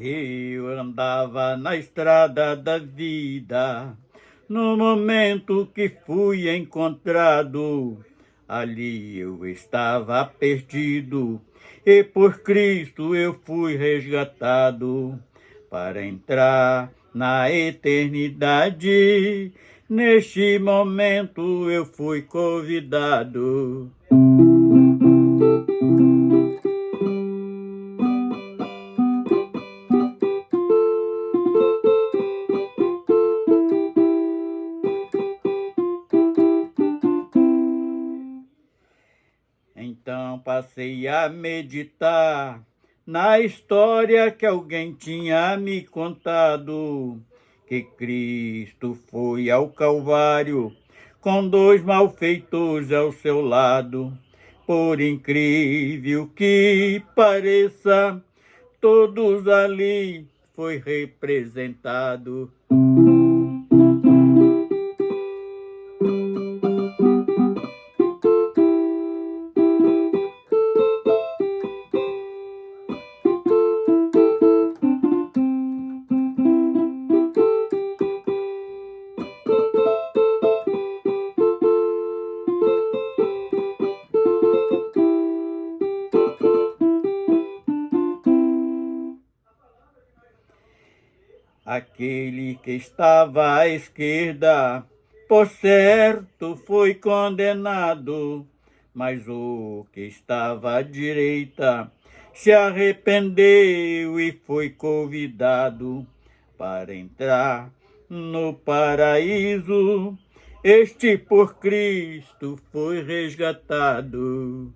Eu andava na estrada da vida, no momento que fui encontrado, ali eu estava perdido, e por Cristo eu fui resgatado, para entrar na eternidade. Neste momento eu fui convidado. Então passei a meditar na história que alguém tinha me contado, que Cristo foi ao Calvário com dois malfeitores ao seu lado. Por incrível que pareça, todos ali foi representado. Aquele que estava à esquerda, por certo, foi condenado, mas o que estava à direita se arrependeu e foi convidado para entrar no paraíso. Este por Cristo foi resgatado.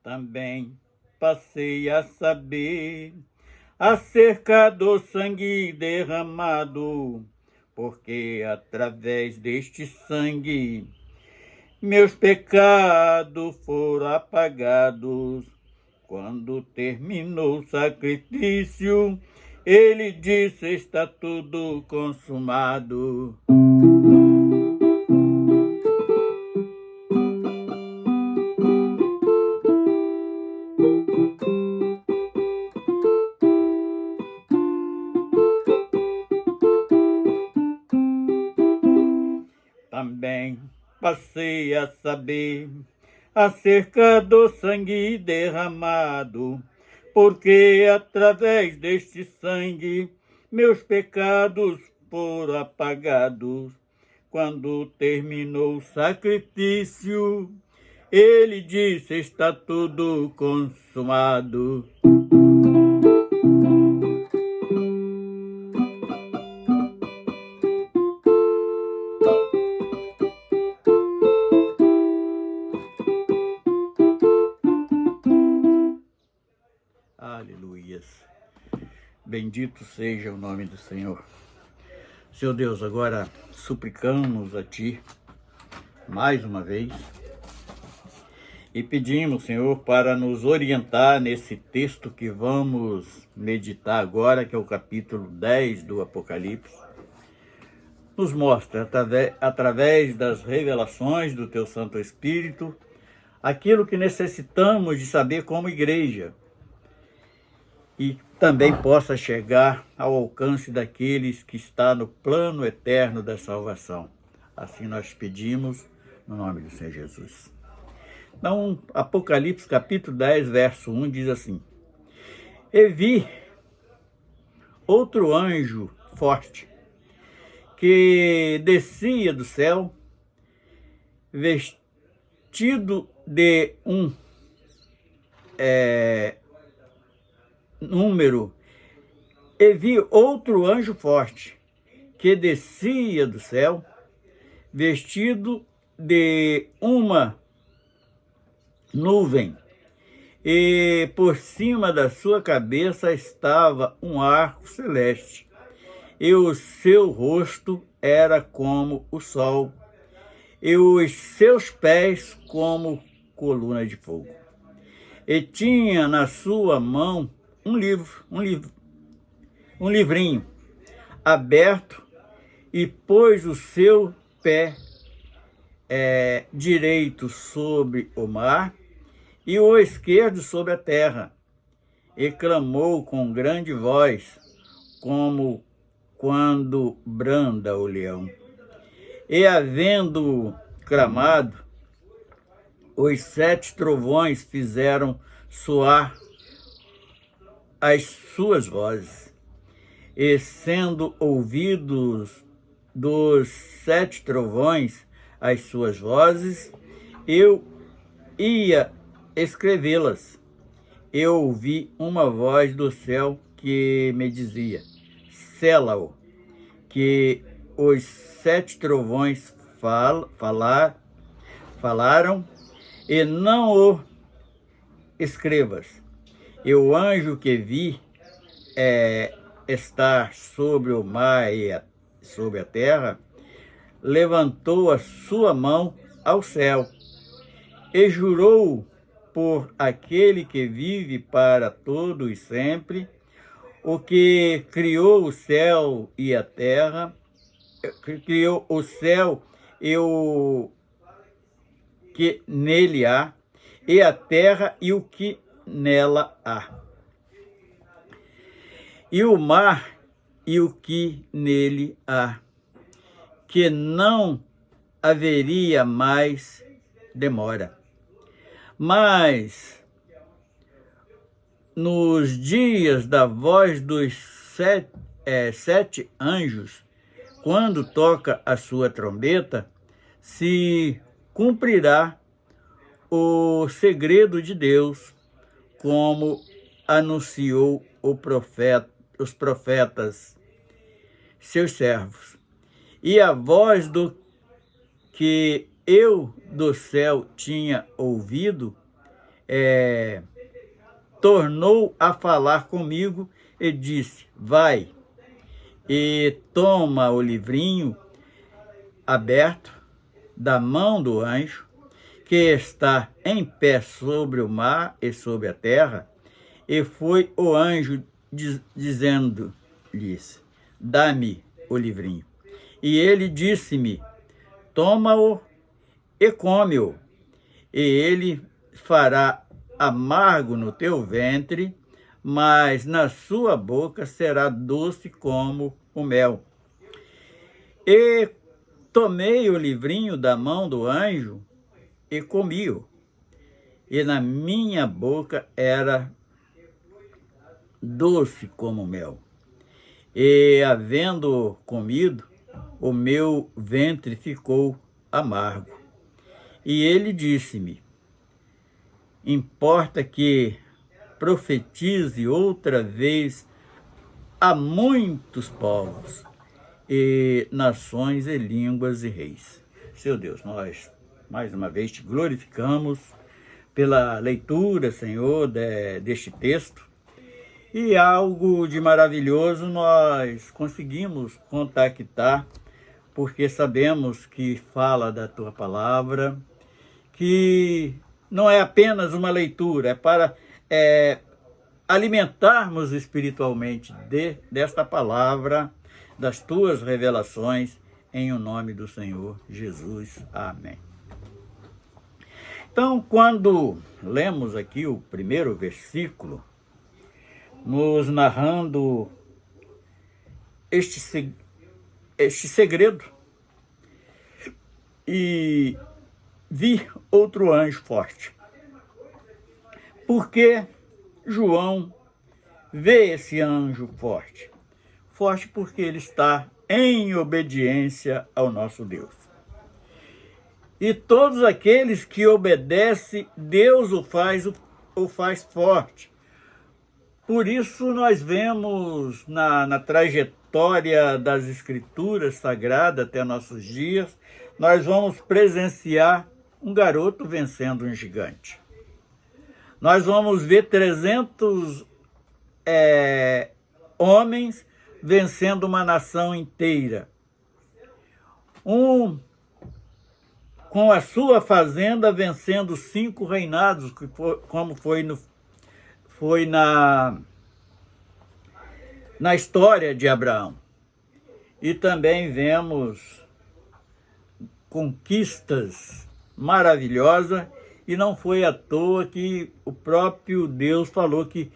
Também passei a saber acerca do sangue derramado, porque através deste sangue meus pecados foram apagados. Quando terminou o sacrifício, ele disse: está tudo consumado. Também passei a saber acerca do sangue derramado, porque através deste sangue meus pecados foram apagados. Quando terminou o sacrifício, ele disse: está tudo consumado. Aleluias. Bendito seja o nome do Senhor. Senhor Deus, agora suplicamos a Ti mais uma vez e pedimos, Senhor, para nos orientar nesse texto que vamos meditar agora, que é o capítulo 10 do Apocalipse. Nos mostra, através das revelações do Teu Santo Espírito, aquilo que necessitamos de saber como igreja, e também possa chegar ao alcance daqueles que estão no plano eterno da salvação. Assim nós pedimos, no nome do Senhor Jesus. Então, Apocalipse capítulo 10, verso 1 diz assim: E vi outro anjo forte, que descia do céu, vestido de um número, e vi outro anjo forte, que descia do céu, vestido de uma nuvem, e por cima da sua cabeça estava um arco celeste, e o seu rosto era como o sol, e os seus pés como coluna de fogo. E tinha na sua mão um livrinho aberto, e pôs o seu pé direito sobre o mar e o esquerdo sobre a terra, e clamou com grande voz, como quando branda o leão. E havendo clamado, os 7 trovões fizeram soar as suas vozes, e sendo ouvidos dos 7 trovões as suas vozes, eu ia escrevê-las. Eu ouvi uma voz do céu que me dizia: sela-o, que os 7 trovões falaram, e não o escrevas. E o anjo que vi estar sobre o mar e sobre a terra levantou a sua mão ao céu e jurou por aquele que vive para todo e sempre, o que criou o céu e a terra, criou o céu e o que nele há, e a terra e o que nela há, e o mar e o que nele há, que não haveria mais demora. Mas nos dias da voz dos 7 anjos, quando toca a sua trombeta, se cumprirá o segredo de Deus, como anunciou os profetas, seus servos. E a voz do que eu do céu tinha ouvido, tornou a falar comigo e disse: vai e toma o livrinho aberto da mão do anjo, que está em pé sobre o mar e sobre a terra. E foi o anjo dizendo-lhes: dá-me o livrinho. E ele disse-me: toma-o e come-o, e ele fará amargo no teu ventre, mas na sua boca será doce como o mel. E tomei o livrinho da mão do anjo e comi-o, e na minha boca era doce como mel. E havendo comido, o meu ventre ficou amargo. E ele disse-me: importa que profetize outra vez a muitos povos, e nações e línguas e reis. Seu Deus, nós mais uma vez te glorificamos pela leitura, Senhor, deste texto. E algo de maravilhoso nós conseguimos contactar, porque sabemos que fala da tua palavra, que não é apenas uma leitura, é para alimentarmos espiritualmente desta palavra, das tuas revelações, em o nome do Senhor Jesus. Amém. Então, quando lemos aqui o primeiro versículo, nos narrando este segredo, e vi outro anjo forte. Porque João vê esse anjo forte? Forte porque ele está em obediência ao nosso Deus. E todos aqueles que obedecem, Deus o faz forte. Por isso nós vemos na trajetória das Escrituras Sagradas até nossos dias, nós vamos presenciar um garoto vencendo um gigante. nós vamos ver 300 homens vencendo uma nação inteira. Um com a sua fazenda vencendo 5 reinados, como foi na história de Abraão. E também vemos conquistas maravilhosas, e não foi à toa que o próprio Deus falou que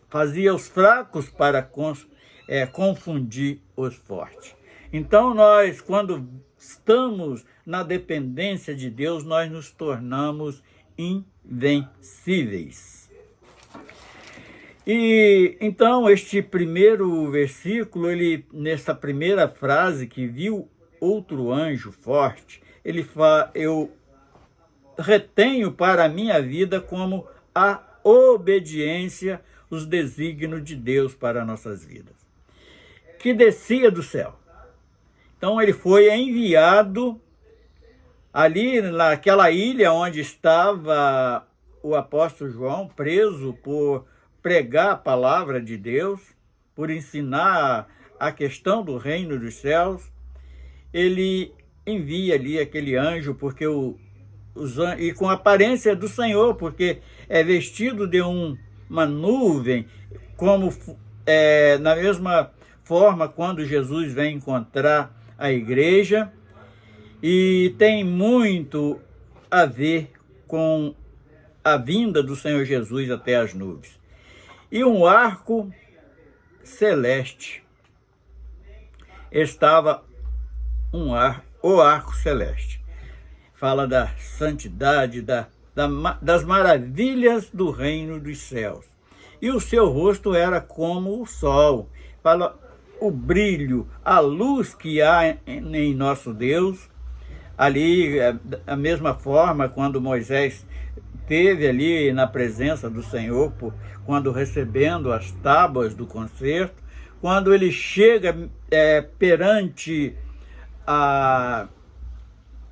fazia os fracos para confundir os fortes. Então nós, quando estamos na dependência de Deus, nós nos tornamos invencíveis. E então este primeiro versículo, nessa primeira frase, que viu outro anjo forte, ele fala: eu retenho para a minha vida como a obediência os desígnios de Deus para nossas vidas, que descia do céu. Então ele foi enviado ali naquela ilha onde estava o apóstolo João, preso por pregar a palavra de Deus, por ensinar a questão do reino dos céus. Ele envia ali aquele anjo, porque e com a aparência do Senhor, porque é vestido de uma nuvem, como na mesma forma quando Jesus vem encontrar a igreja, e tem muito a ver com a vinda do Senhor Jesus até as nuvens. E um arco celeste, estava o arco celeste. Fala da santidade, das maravilhas do reino dos céus. E o seu rosto era como o sol. Fala o brilho, a luz que há em nosso Deus. Ali, da mesma forma, quando Moisés esteve ali na presença do Senhor, quando recebendo as tábuas do concerto, quando ele chega perante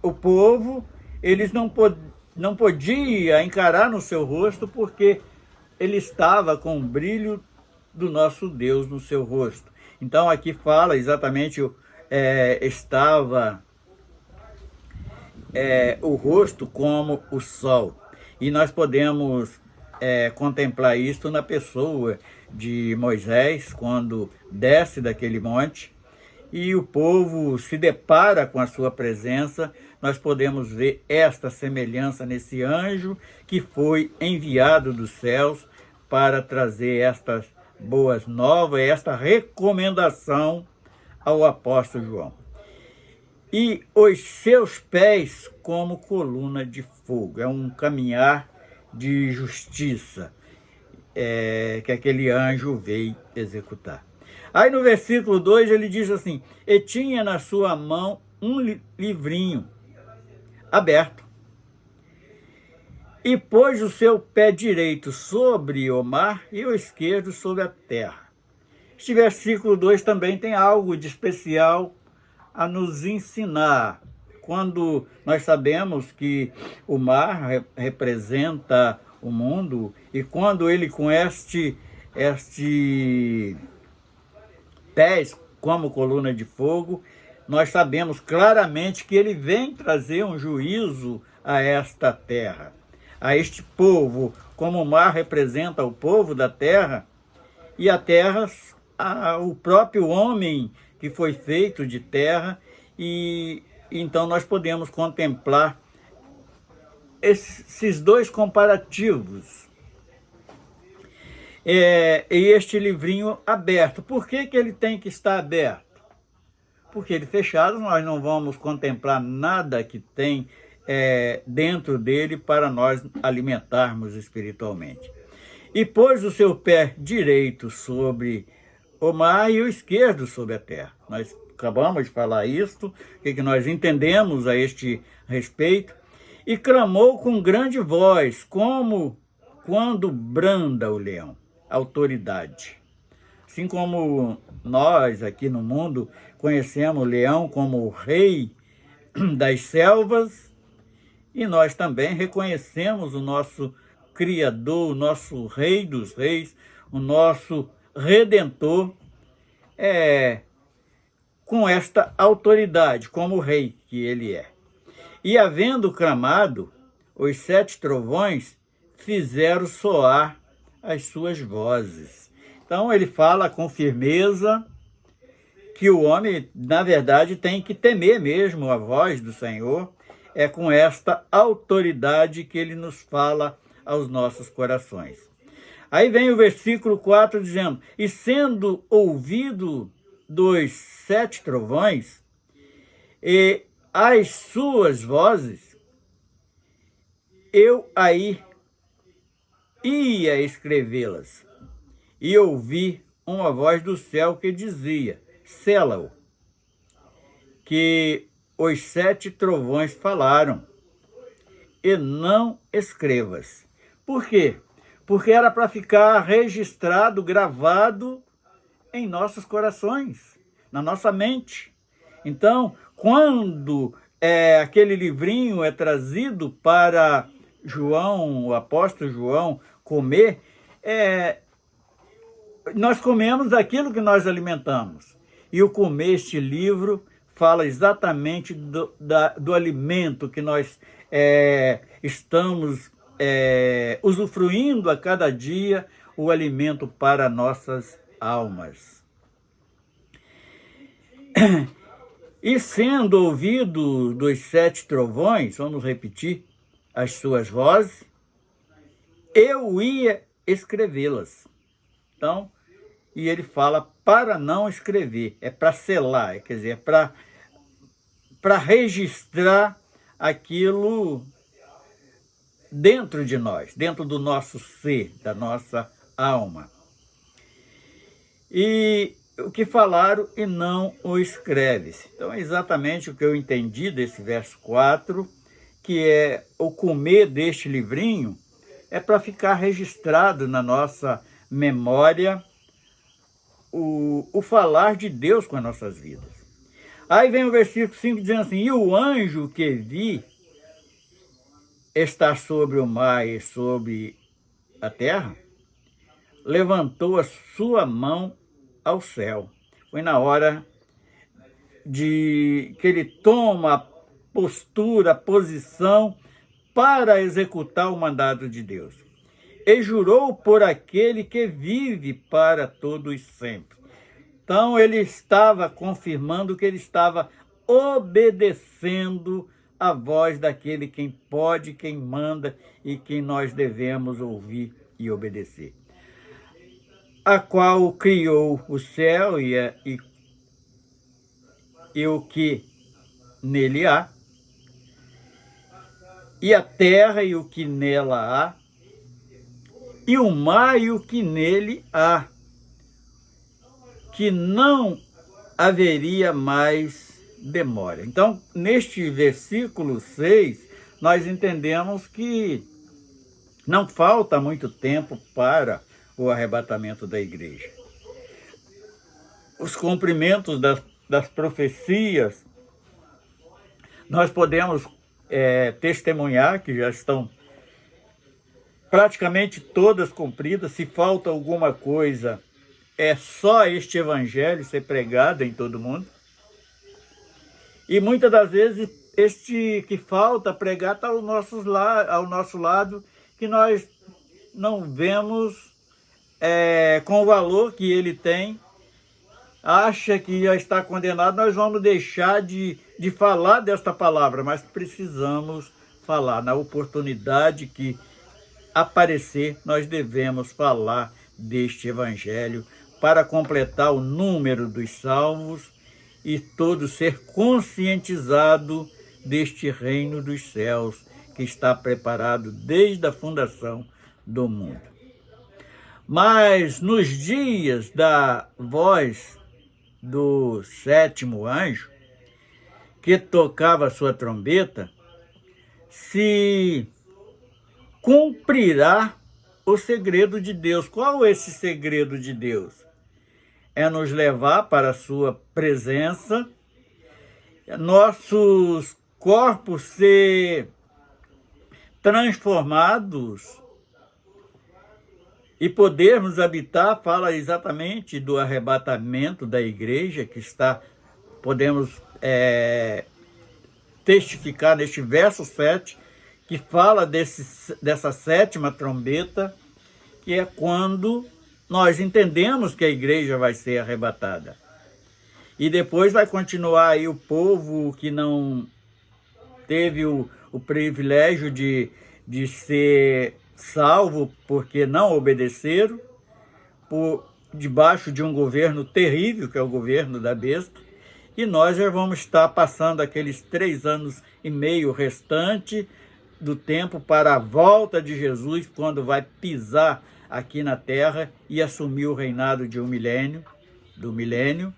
o povo, eles não podiam encarar no seu rosto, porque ele estava com o brilho do nosso Deus no seu rosto. Então aqui fala exatamente, estava o rosto como o sol. E nós podemos contemplar isto na pessoa de Moisés, quando desce daquele monte e o povo se depara com a sua presença. Nós podemos ver esta semelhança nesse anjo que foi enviado dos céus para trazer estas boas novas, esta recomendação ao apóstolo João. E os seus pés como coluna de fogo. É um caminhar de justiça que aquele anjo veio executar. Aí no versículo 2 ele diz assim: e tinha na sua mão um livrinho aberto, e pôs o seu pé direito sobre o mar e o esquerdo sobre a terra. Este versículo 2 também tem algo de especial a nos ensinar, quando nós sabemos que o mar representa o mundo, e quando ele com este pés como coluna de fogo, nós sabemos claramente que ele vem trazer um juízo a esta terra, a este povo. Como o mar representa o povo da terra, e a terra, o próprio homem que foi feito de terra, e então nós podemos contemplar esses dois comparativos. E este livrinho aberto. Por que ele tem que estar aberto? Porque ele fechado, nós não vamos contemplar nada que tem dentro dele para nós alimentarmos espiritualmente. E pôs o seu pé direito sobre o mar e o esquerdo sobre a terra. Nós acabamos de falar isto, o que nós entendemos a este respeito. E clamou com grande voz, como quando branda o leão. Autoridade. Assim como nós aqui no mundo conhecemos o leão como o rei das selvas, E nós também reconhecemos o nosso Criador, o nosso Rei dos Reis, o nosso Redentor, com esta autoridade, como Rei que ele é. E havendo clamado, os 7 trovões fizeram soar as suas vozes. Então ele fala com firmeza que o homem, na verdade, tem que temer mesmo a voz do Senhor. É com esta autoridade que ele nos fala aos nossos corações. Aí vem o versículo 4 dizendo: e sendo ouvido dos 7 trovões e as suas vozes, eu aí ia escrevê-las. E ouvi uma voz do céu que dizia: sela-o, que os 7 trovões falaram, e não escrevas. Por quê? Porque era para ficar registrado, gravado em nossos corações, na nossa mente. Então, quando aquele livrinho é trazido para João, o apóstolo João, comer, nós comemos aquilo que nós alimentamos. E o comer este livro fala exatamente do alimento que nós estamos usufruindo a cada dia, o alimento para nossas almas. E sendo ouvido dos 7 trovões, vamos repetir, as suas vozes, eu ia escrevê-las. Então, e ele fala para não escrever, é para selar, quer dizer, é para registrar aquilo dentro de nós, dentro do nosso ser, da nossa alma. E o que falaram e não o escreve-se. Então é exatamente o que eu entendi desse verso 4, que é o comer deste livrinho, é para ficar registrado na nossa memória o falar de Deus com as nossas vidas. Aí vem o versículo 5 dizendo assim: e o anjo que vi estar sobre o mar e sobre a terra, levantou a sua mão ao céu. Foi na hora de que ele toma a postura, a posição para executar o mandado de Deus. E jurou por aquele que vive para todos sempre. Então ele estava confirmando que ele estava obedecendo a voz daquele quem pode, quem manda e quem nós devemos ouvir e obedecer. A qual criou o céu e o que nele há, e a terra e o que nela há, e o mar e o que nele há, que não haveria mais demora. Então, neste versículo 6, nós entendemos que não falta muito tempo para o arrebatamento da igreja. Os cumprimentos das profecias, nós podemos testemunhar que já estão praticamente todas cumpridas. Se falta alguma coisa, é só este evangelho ser pregado em todo mundo. E muitas das vezes este que falta pregar está ao nosso lado, que nós não vemos com o valor que ele tem, acha que já está condenado. Nós vamos deixar de falar desta palavra, mas precisamos falar. Na oportunidade que aparecer, nós devemos falar deste evangelho para completar o número dos salvos e todo ser conscientizado deste reino dos céus que está preparado desde a fundação do mundo. Mas nos dias da voz do 7º anjo, que tocava a sua trombeta, se cumprirá o segredo de Deus. Qual é esse segredo de Deus? É nos levar para a sua presença, nossos corpos ser transformados e podermos habitar, fala exatamente do arrebatamento da igreja, que podemos testificar neste verso 7, que fala dessa sétima trombeta, que é quando nós entendemos que a igreja vai ser arrebatada. E depois vai continuar aí o povo que não teve o privilégio de ser salvo porque não obedeceram, por debaixo de um governo terrível, que é o governo da besta, e nós já vamos estar passando aqueles 3 anos e meio restante do tempo para a volta de Jesus, quando vai pisar aqui na terra e assumir o reinado do milênio.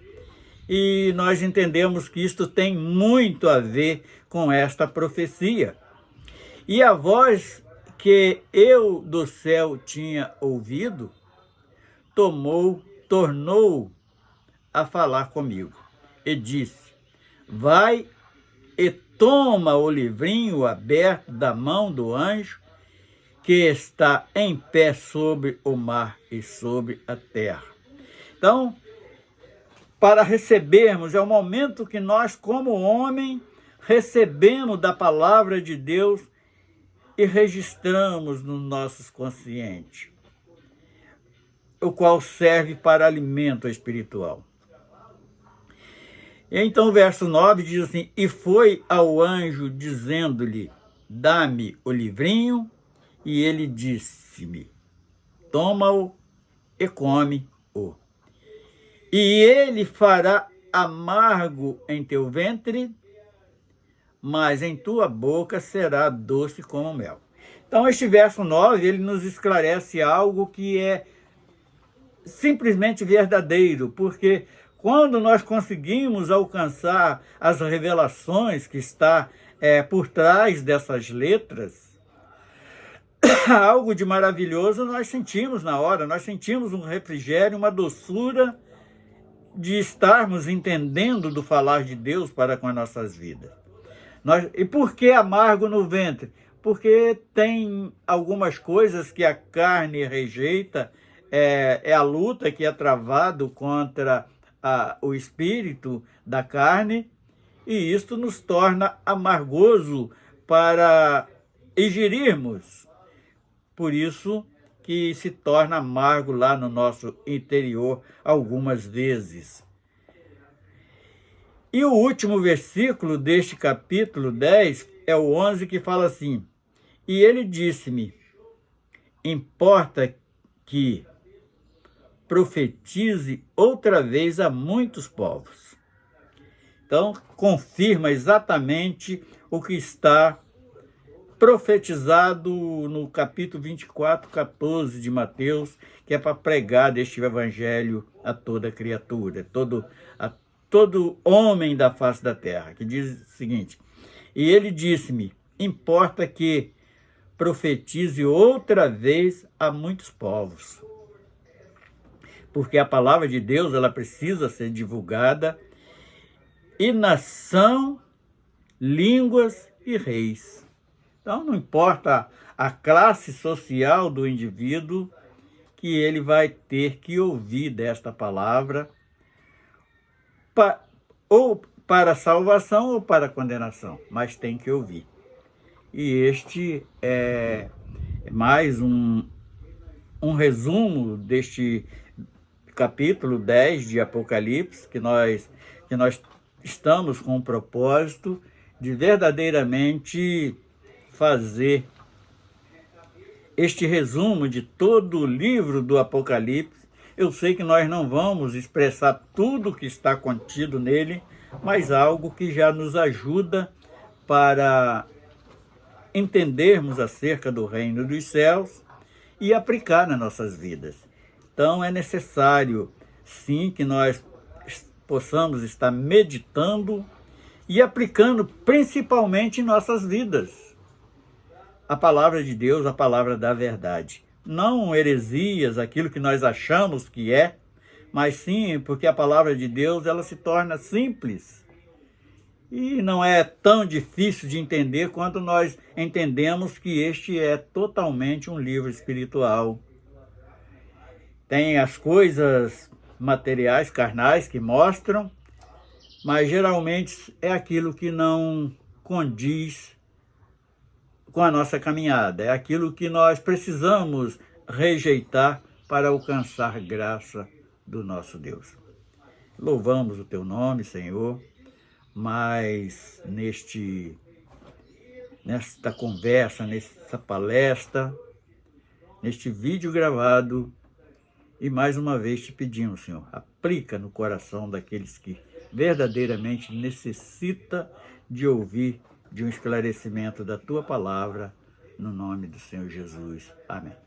E nós entendemos que isto tem muito a ver com esta profecia. E a voz que eu do céu tinha ouvido, tornou a falar comigo, e disse: vai e toma o livrinho aberto da mão do anjo que está em pé sobre o mar e sobre a terra. Então, para recebermos, é o momento que nós, como homem, recebemos da palavra de Deus e registramos nos nossos conscientes, o qual serve para alimento espiritual. Então o verso 9 diz assim: e foi ao anjo dizendo-lhe: dá-me o livrinho, e ele disse-me: toma-o e come-o. E ele fará amargo em teu ventre, mas em tua boca será doce como mel. Então este verso 9, ele nos esclarece algo que é simplesmente verdadeiro, porque quando nós conseguimos alcançar as revelações que está por trás dessas letras, algo de maravilhoso nós sentimos na hora, nós sentimos um refrigério, uma doçura de estarmos entendendo do falar de Deus para com as nossas vidas. E por que amargo no ventre? Porque tem algumas coisas que a carne rejeita, é a luta que é travado contra o espírito da carne, e isto nos torna amargoso para ingerirmos. Por isso que se torna amargo lá no nosso interior algumas vezes. E o último versículo deste capítulo 10 é o 11, que fala assim: e ele disse-me: importa que profetize outra vez a muitos povos. Então, confirma exatamente o que está profetizado no capítulo 24, 14 de Mateus, que é para pregar deste evangelho a toda criatura, a todo homem da face da terra, que diz o seguinte: e ele disse-me: importa que profetize outra vez a muitos povos. Porque a palavra de Deus, ela precisa ser divulgada, e nação, línguas e reis. Então, não importa a classe social do indivíduo, que ele vai ter que ouvir desta palavra, ou para salvação ou para condenação, mas tem que ouvir. E este é mais um resumo deste capítulo 10 de Apocalipse, que nós estamos com o propósito de verdadeiramente fazer este resumo de todo o livro do Apocalipse. Eu sei que nós não vamos expressar tudo que está contido nele, mas algo que já nos ajuda para entendermos acerca do reino dos céus e aplicar nas nossas vidas. Então é necessário, sim, que nós possamos estar meditando e aplicando principalmente em nossas vidas a palavra de Deus, a palavra da verdade. Não heresias, aquilo que nós achamos que é, mas sim porque a palavra de Deus, ela se torna simples E não é tão difícil de entender quanto nós entendemos que este é totalmente um livro espiritual. Tem as coisas materiais, carnais, que mostram, mas geralmente é aquilo que não condiz com a nossa caminhada, é aquilo que nós precisamos rejeitar para alcançar graça do nosso Deus. Louvamos o teu nome, Senhor, mas nesta conversa, nesta palestra, neste vídeo gravado, e mais uma vez te pedimos, Senhor, aplica no coração daqueles que verdadeiramente necessita de ouvir de um esclarecimento da tua palavra, no nome do Senhor Jesus. Amém.